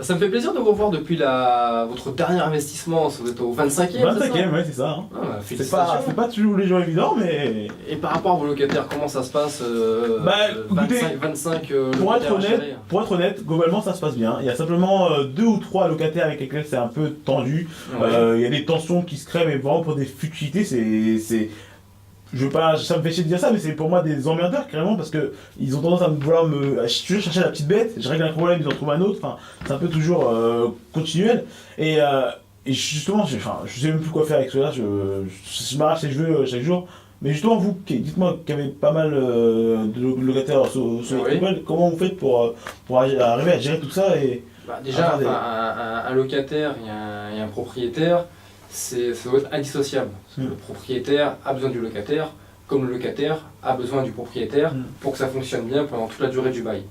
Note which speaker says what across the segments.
Speaker 1: Ça me fait plaisir de vous revoir depuis votre dernier investissement. Vous êtes au 25e,
Speaker 2: 25e, ouais, c'est ça. Hein.
Speaker 1: Ah,
Speaker 2: C'est pas toujours les gens évidents, mais.
Speaker 1: Et par rapport à vos locataires, comment ça se passe
Speaker 2: Écoutez,
Speaker 1: 25
Speaker 2: pour
Speaker 1: locataires à gérer.
Speaker 2: être honnête, globalement ça se passe bien. Il y a simplement 2 ou 3 locataires avec lesquels c'est un peu tendu.
Speaker 1: Ouais.
Speaker 2: Il y a des tensions qui se créent, mais vraiment pour des futilités, je veux pas, ça me fait chier de dire ça, mais c'est pour moi des emmerdeurs carrément parce que ils ont tendance à vouloir toujours chercher la petite bête. Je règle un problème, ils en trouvent un autre. Enfin, c'est un peu toujours continuel. Et justement, je sais même plus quoi faire avec cela. Je m'arrache les cheveux chaque jour. Mais justement, vous, dites-moi qu'il y avait pas mal de locataires sur
Speaker 1: Oui.
Speaker 2: l'école, comment vous faites pour arriver à gérer tout ça et
Speaker 1: Déjà, un locataire et un propriétaire, ça doit être indissociable. Parce que le propriétaire a besoin du locataire, comme le locataire a besoin du propriétaire pour que ça fonctionne bien pendant toute la durée du bail.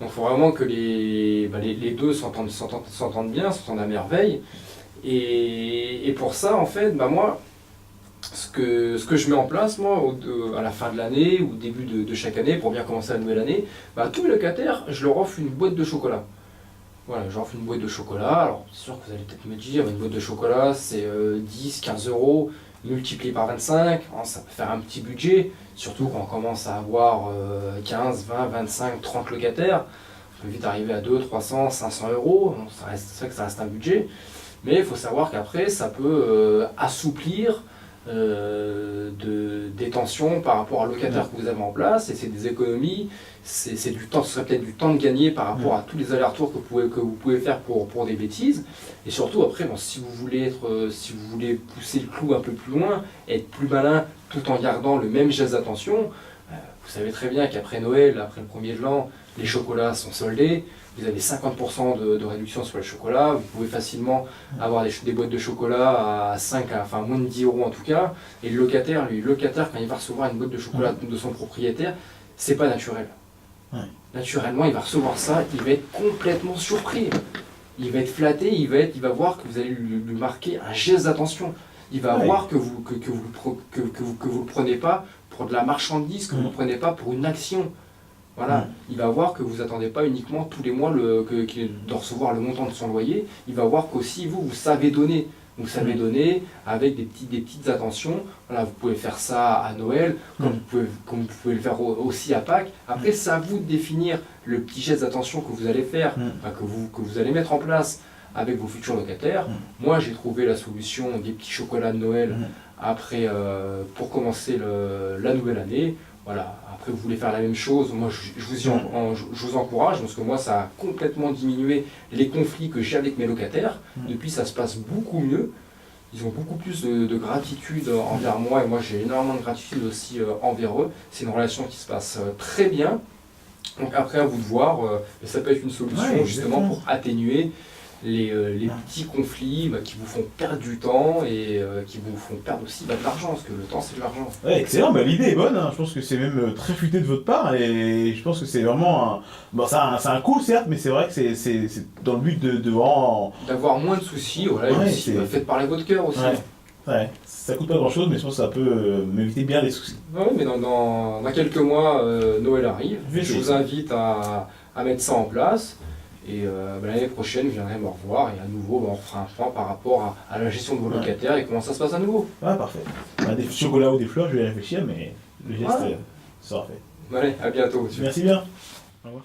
Speaker 1: Donc il faut vraiment que les deux s'entendent bien, s'entendent à merveille. Et pour ça, en fait, moi, ce que je mets en place, moi, à la fin de l'année ou au début de chaque année, pour bien commencer la nouvelle année, tous les locataires, je leur offre une boîte de chocolat. Voilà, je leur offre une boîte de chocolat. Alors, c'est sûr que vous allez peut-être me dire, une boîte de chocolat, c'est 10, 15 euros, multiplié par 25, ça peut faire un petit budget, surtout quand on commence à avoir 15, 20, 25, 30 locataires. On peut vite arriver à 2, 300, 500 euros, c'est vrai que ça reste un budget, mais il faut savoir qu'après, ça peut assouplir des tensions par rapport à locataire que vous avez en place, et c'est des économies, c'est du temps, ce serait peut-être du temps de gagner par rapport à tous les allers-retours que vous pouvez faire pour des bêtises. Et surtout après, si vous voulez pousser le clou un peu plus loin, être plus malin tout en gardant le même geste d'attention, vous savez très bien qu'après Noël, après le 1er de l'an, les chocolats sont soldés, vous avez 50% de réduction sur les chocolats, vous pouvez facilement avoir des boîtes de chocolat à 5, enfin moins de 10 euros en tout cas, et le locataire, quand il va recevoir une boîte de chocolat de son propriétaire, c'est pas naturel.
Speaker 2: Ouais.
Speaker 1: Naturellement, il va recevoir ça, il va être complètement surpris, il va être flatté, il va voir que vous allez lui marquer un geste d'attention, il va voir que vous le prenez pas pour de la marchandise, que vous ne le prenez pas pour une action. Voilà, il va voir que vous n'attendez pas uniquement tous les mois de recevoir le montant de son loyer, il va voir qu'aussi vous savez donner. Vous savez donner avec des petites attentions. Voilà, vous pouvez faire ça à Noël, comme vous pouvez le faire aussi à Pâques. Après, c'est à vous de définir le petit geste d'attention que vous allez faire, que vous allez mettre en place avec vos futurs locataires. Moi, j'ai trouvé la solution des petits chocolats de Noël après, pour commencer la nouvelle année. Voilà. Après, vous voulez faire la même chose, moi je vous encourage, parce que moi ça a complètement diminué les conflits que j'ai avec mes locataires. Depuis, ça se passe beaucoup mieux. Ils ont beaucoup plus de gratitude envers moi, et moi j'ai énormément de gratitude aussi envers eux. C'est une relation qui se passe très bien. Donc après, à vous de voir, mais ça peut être une solution justement pour atténuer les petits conflits qui vous font perdre du temps et qui vous font perdre aussi de l'argent, parce que le temps c'est de l'argent.
Speaker 2: Ouais, excellent, l'idée est bonne, hein. Je pense que c'est même très futé de votre part et je pense que c'est vraiment un... Bon, c'est un coût certes, mais c'est vrai que c'est dans le but de vraiment...
Speaker 1: D'avoir moins de soucis, voilà, et aussi faites parler votre cœur aussi.
Speaker 2: Ouais, ça coûte pas grand chose, mais je pense que ça peut m'éviter bien des soucis.
Speaker 1: Oui, mais dans quelques mois, Noël arrive, je vous invite à mettre ça en place. Et l'année prochaine, je viendrai me revoir et à nouveau, on refera un point par rapport à la gestion de vos locataires et comment ça se passe à nouveau.
Speaker 2: Ah, parfait. Des chocolats ou des fleurs, je vais y réfléchir, mais le geste sera fait.
Speaker 1: Allez, à bientôt, monsieur.
Speaker 2: Merci bien. Au revoir.